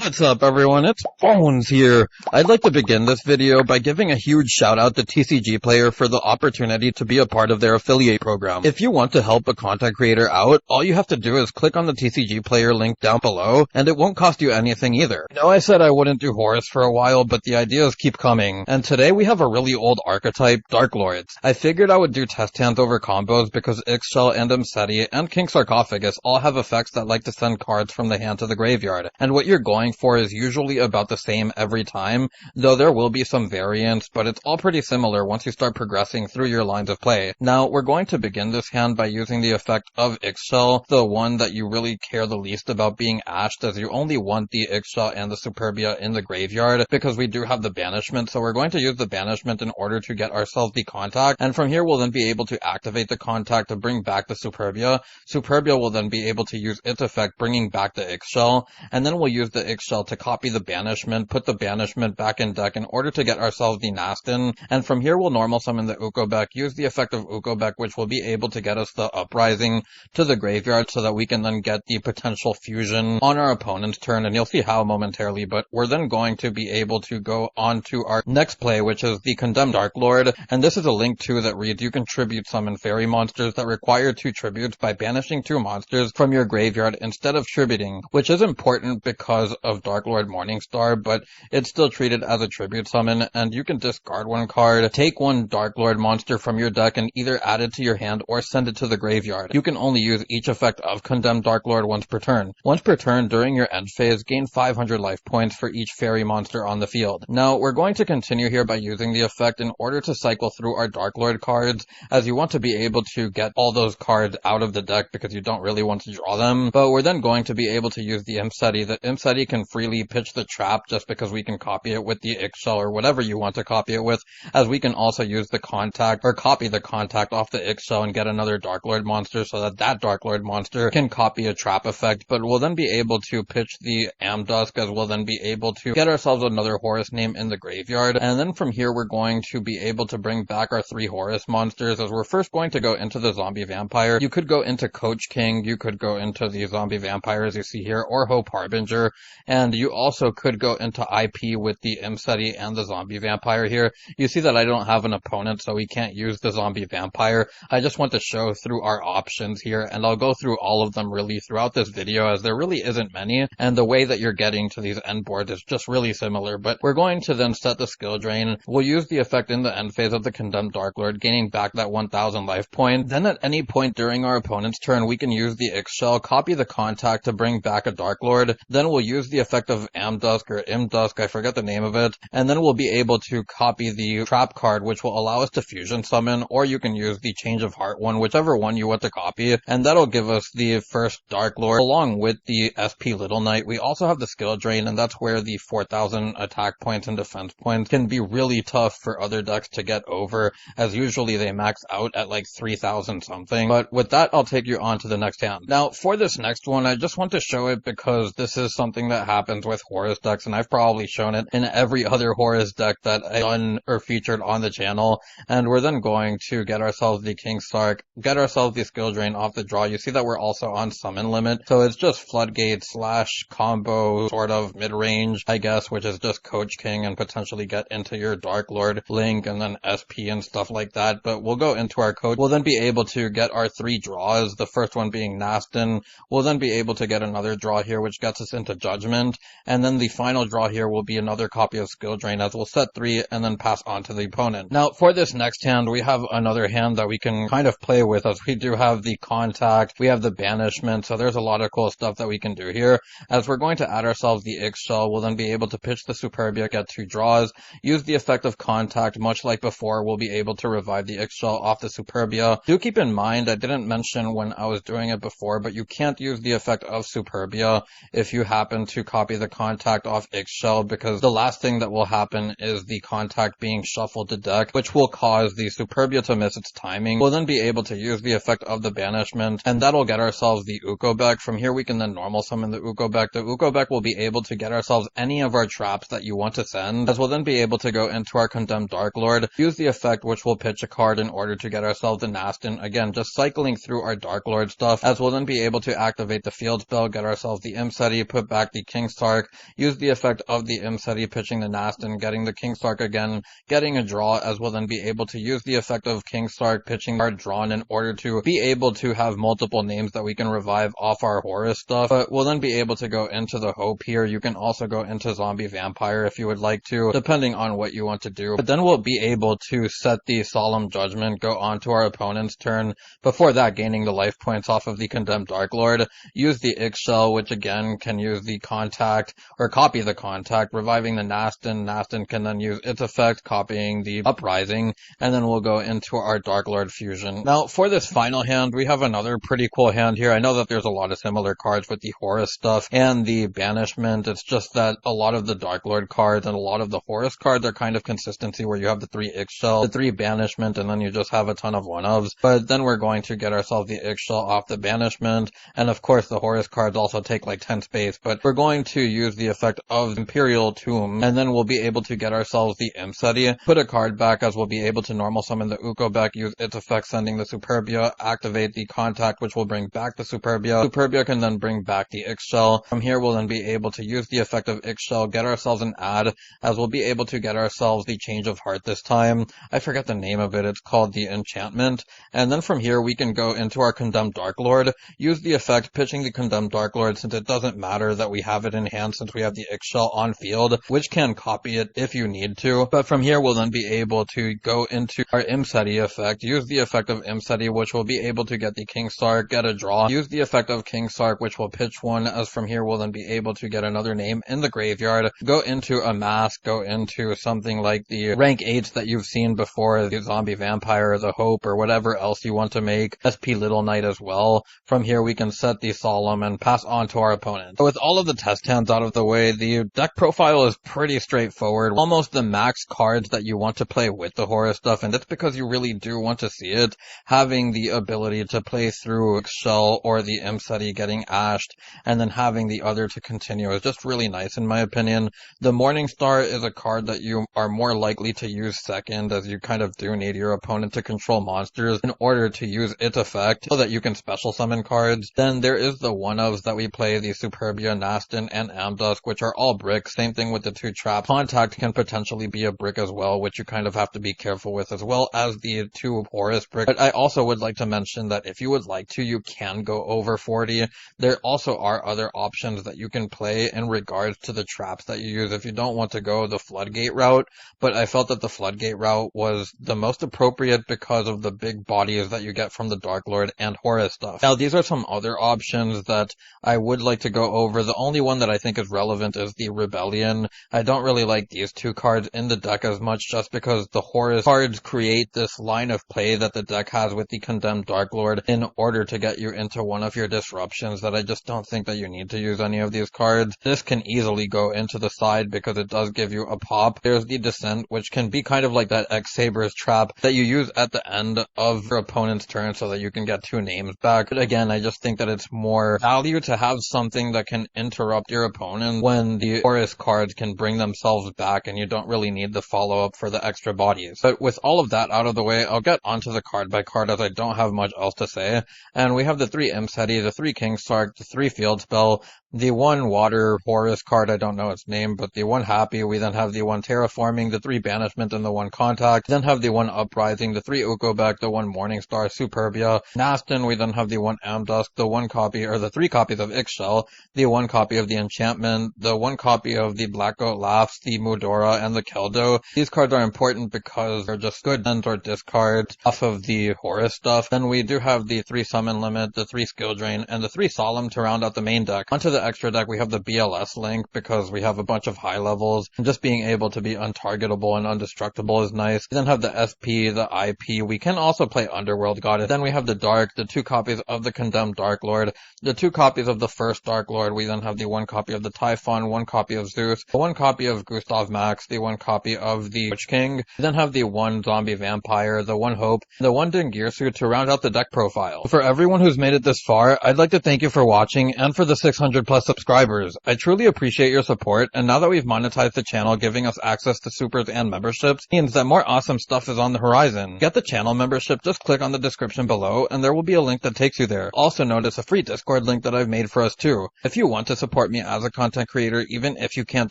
What's up, everyone? It's Bones here. I'd like to begin this video by giving a huge shout out to TCG Player for the opportunity to be a part of their affiliate program. If you want to help a content creator out, all you have to do is click on the TCG Player link down below, and it won't cost you anything either. I know I said I wouldn't do Horus for a while, but the ideas keep coming, and today we have a really old archetype, Darklords. I figured I would do test hands over combos because Ixchel and Mseti and King Sarcophagus all have effects that like to send cards from the hand to the graveyard, and what you're going for is usually about the same every time, though there will be some variants, but it's all pretty similar once you start progressing through your lines of play. Now, we're going to begin this hand by using the effect of Ixchel, the one that you really care the least about being ashed, as you only want the Ixchel and the Superbia in the graveyard, because we do have the banishment, so we're going to use the banishment in order to get ourselves the contact, and from here we'll then be able to activate the contact to bring back the Superbia. Superbia will then be able to use its effect, bringing back the Ixchel, and then we'll use the Ixchel to copy the banishment, put the banishment back in deck in order to get ourselves the Nastin, and from here we'll normal summon the Ukobek, use the effect of Ukobek, which will be able to get us the Uprising to the graveyard so that we can then get the potential fusion on our opponent's turn, and you'll see how momentarily, but we're then going to be able to go on to our next play, which is the Condemned Darklord, and this is a link too that reads you can tribute summon fairy monsters that require 2 tributes by banishing 2 monsters from your graveyard instead of tributing, which is important because of Darklord Morningstar, but it's still treated as a tribute summon, and you can discard 1 card, take 1 Darklord monster from your deck, and either add it to your hand or send it to the graveyard. You can only use each effect of Condemned Darklord once per turn. Once per turn, during your end phase, gain 500 life points for each fairy monster on the field. Now, we're going to continue here by using the effect in order to cycle through our Darklord cards, as you want to be able to get all those cards out of the deck because you don't really want to draw them, but we're then going to be able to use the Mseti. The Mseti can freely pitch the trap just because we can copy it with the Ixchel or whatever you want to copy it with, as we can also use the contact or copy the contact off the Ixchel and get another Darklord monster so that that Darklord monster can copy a trap effect, but we'll then be able to pitch the Amdusk, as we'll then be able to get ourselves another Horus name in the graveyard, and then from here we're going to be able to bring back our 3 Horus monsters, as we're first going to go into the Zombie Vampire. You could go into Coach King, you could go into the Zombie Vampire as you see here, or Hope Harbinger, and you also could go into IP with the Mseti and the Zombie Vampire here. You see that I don't have an opponent, so we can't use the Zombie Vampire. I just want to show through our options here, and I'll go through all of them really throughout this video, as there really isn't many, and the way that you're getting to these end boards is just really similar, but we're going to then set the skill drain. We'll use the effect in the end phase of the Condemned Darklord, gaining back that 1000 life point. Then at any point during our opponent's turn, we can use the Ixchel, copy the contact to bring back a Darklord, then we'll use the effect of Amdusk or Imdusk, I forget the name of it, and then we'll be able to copy the trap card, which will allow us to fusion summon, or you can use the Change of Heart one, whichever one you want to copy, and that'll give us the first Darklord along with the SP Little Knight. We also have the skill drain, and that's where the 4000 attack points and defense points can be really tough for other decks to get over, as usually they max out at like 3000 something. But with that, I'll take you on to the next hand. Now, for this next one, I just want to show it because this is something that happens with Horus decks, and I've probably shown it in every other Horus deck that I've done or featured on the channel, and we're then going to get ourselves the King Sark, get ourselves the skill drain off the draw. You see that we're also on summon limit, so it's just Floodgate slash combo sort of mid-range, I guess, which is just Coach King and potentially get into your Darklord Link and then SP and stuff like that, but we'll go into our Coach. We'll then be able to get our 3 draws, the first one being Nastin. We'll then be able to get another draw here, which gets us into Judgment, and then the final draw here will be another copy of Skill Drain, as we'll set 3 and then pass on to the opponent. Now, for this next hand, we have another hand that we can kind of play with, as we do have the contact, we have the banishment, so there's a lot of cool stuff that we can do here. As we're going to add ourselves the Ixchel, we'll then be able to pitch the Superbia, get 2 draws, use the effect of contact, much like before, we'll be able to revive the Ixchel off the Superbia. Do keep in mind, I didn't mention when I was doing it before, but you can't use the effect of Superbia if you happen to copy the contact off Ixchel, because the last thing that will happen is the contact being shuffled to deck, which will cause the Superbia to miss its timing. We'll then be able to use the effect of the banishment, and that'll get ourselves the Ukobek. From here we can then normal summon the Ukobek. The Ukobek will be able to get ourselves any of our traps that you want to send, as we'll then be able to go into our Condemned Darklord, use the effect which will pitch a card in order to get ourselves the Nastin. Again, just cycling through our Darklord stuff, as we'll then be able to activate the field spell, get ourselves the Mseti, put back the King Sark, use the effect of the Imseti pitching the Nastin, getting the King Sark again, getting a draw, as we'll then be able to use the effect of King Sark pitching card drawn in order to be able to have multiple names that we can revive off our Horus stuff. But we'll then be able to go into the Hope here. You can also go into Zombie Vampire if you would like to, depending on what you want to do. But then we'll be able to set the Solemn Judgment, go on to our opponent's turn, before that gaining the life points off of the Condemned Darklord, use the Ixchel, which again can use the Contact, or copy the Contact, reviving the Nastin. Nastin can then use its effect, copying the Uprising, and then we'll go into our Darklord fusion. Now, for this final hand, we have another pretty cool hand here. I know that there's a lot of similar cards with the Horus stuff and the Banishment. It's just that a lot of the Darklord cards and a lot of the Horus cards are kind of consistency, where you have the 3 Ixchel, the 3 Banishment, and then you just have a ton of 1-ofs. But then we're going to get ourselves the Ixchel off the Banishment, and of course the Horus cards also take like 10 space, but we're going to use the effect of Imperial Tomb, and then we'll be able to get ourselves the Imseti, put a card back, as we'll be able to normal summon the Ukobek, use its effect sending the Superbia, activate the Contact, which will bring back the Superbia. Superbia can then bring back the Ixchel. From here we'll then be able to use the effect of Ixchel, get ourselves an add, as we'll be able to get ourselves the Change of Heart this time. I forget the name of it, it's called the Enchantment. And then from here we can go into our Condemned Darklord, use the effect pitching the Condemned Darklord, since it doesn't matter that we have it in hand since we have the Ixchel on field, which can copy it if you need to. But from here we'll then be able to go into our Imseti effect, use the effect of Imseti, which will be able to get the King Sark, get a draw, use the effect of King Sark, which will pitch one, as from here we'll then be able to get another name in the graveyard, go into a mask, go into something like the rank 8s that you've seen before, the Zombie Vampire, the Hope, or whatever else you want to make, SP Little Knight as well. From here we can set the Solemn and pass on to our opponent. So with all of the test hands out of the way, the deck profile is pretty straightforward, almost the max cards that you want to play with the Horus stuff, and that's because you really do want to see it. Having the ability to play through Ixchel or the Imseti getting ashed, and then having the other to continue is just really nice in my opinion. The Morningstar is a card that you are more likely to use second, as you kind of do need your opponent to control monsters in order to use its effect, so that you can special summon cards. Then there is the 1-ofs that we play, the Superbia, Nastin, and Amdusk, which are all bricks. Same thing with the 2 traps. Contact can potentially be a brick as well, which you kind of have to be careful with, as well as the 2 Horus bricks. But I also would like to mention that if you would like to, you can go over 40. There also are other options that you can play in regards to the traps that you use if you don't want to go the Floodgate route, but I felt that the Floodgate route was the most appropriate because of the big bodies that you get from the Darklord and Horus stuff. Now these are some other options that I would like to go over. The only one that I think is relevant is the Rebellion. I don't really like these 2 cards in the deck as much, just because the Horus cards create this line of play that the deck has with the Condemned Darklord in order to get you into one of your disruptions, that I just don't think that you need to use any of these cards. This can easily go into the side because it does give you a pop. There's the Descent, which can be kind of like that X-Saber's trap that you use at the end of your opponent's turn so that you can get 2 names back. But again, I just think that it's more value to have something that can interrupt your opponent when the Horus cards can bring themselves back and you don't really need the follow-up for the extra bodies. But with all of that out of the way, I'll get onto the card by card, as I don't have much else to say. And we have the 3 Imseti, the 3 King Sark, the 3 Field Spell, the 1 Water Horus card, I don't know its name, but the 1 Happy, we then have the 1 Terraforming, the 3 Banishment, and the 1 Contact, then have the 1 Uprising, the 3 Ukobek, the 1 Morningstar, Superbia, Nastin, we then have the 1 Amdusk, the 1 copy, or the 3 copies of Ixchel, the 1 copy of the Enchantment, the 1 copy of the Black Goat Laughs, the Mudora, and the Keldo. These cards are important because they're just good end or discards off of the Horus stuff. Then we do have the 3 Summon Limit, the 3 Skill Drain, and the 3 Solemn to round out the main deck. Onto the extra deck, we have the BLS link because we have a bunch of high levels, and just being able to be untargetable and undestructible is nice. We then have the SP, the IP. We can also play Underworld Goddess. Then we have the Dark, the 2 copies of the Condemned Darklord, the 2 copies of the first Darklord. We then have the 1 copy of the Typhon, 1 copy of Zeus, the 1 copy of Gustav Max, the 1 copy of the Witch King. We then have the 1 Zombie Vampire, the 1 Hope, the 1 Dingirsu to round out the deck profile. For everyone who's made it this far, I'd like to thank you for watching and for the 600+ plus subscribers. I truly appreciate your support, and now that we've monetized the channel, giving us access to supers and memberships means that more awesome stuff is on the horizon. Get the channel membership, just click on the description below, and there will be a link that takes you there. Also notice a free Discord link that I've made for us too. If you want to support me as a content creator, even if you can't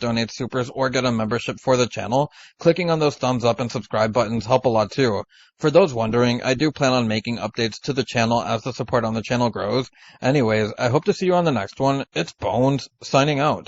donate supers or get a membership for the channel, clicking on those thumbs up and subscribe buttons help a lot too. For those wondering, I do plan on making updates to the channel as the support on the channel grows. Anyways, I hope to see you on the next one. It's Bones, signing out.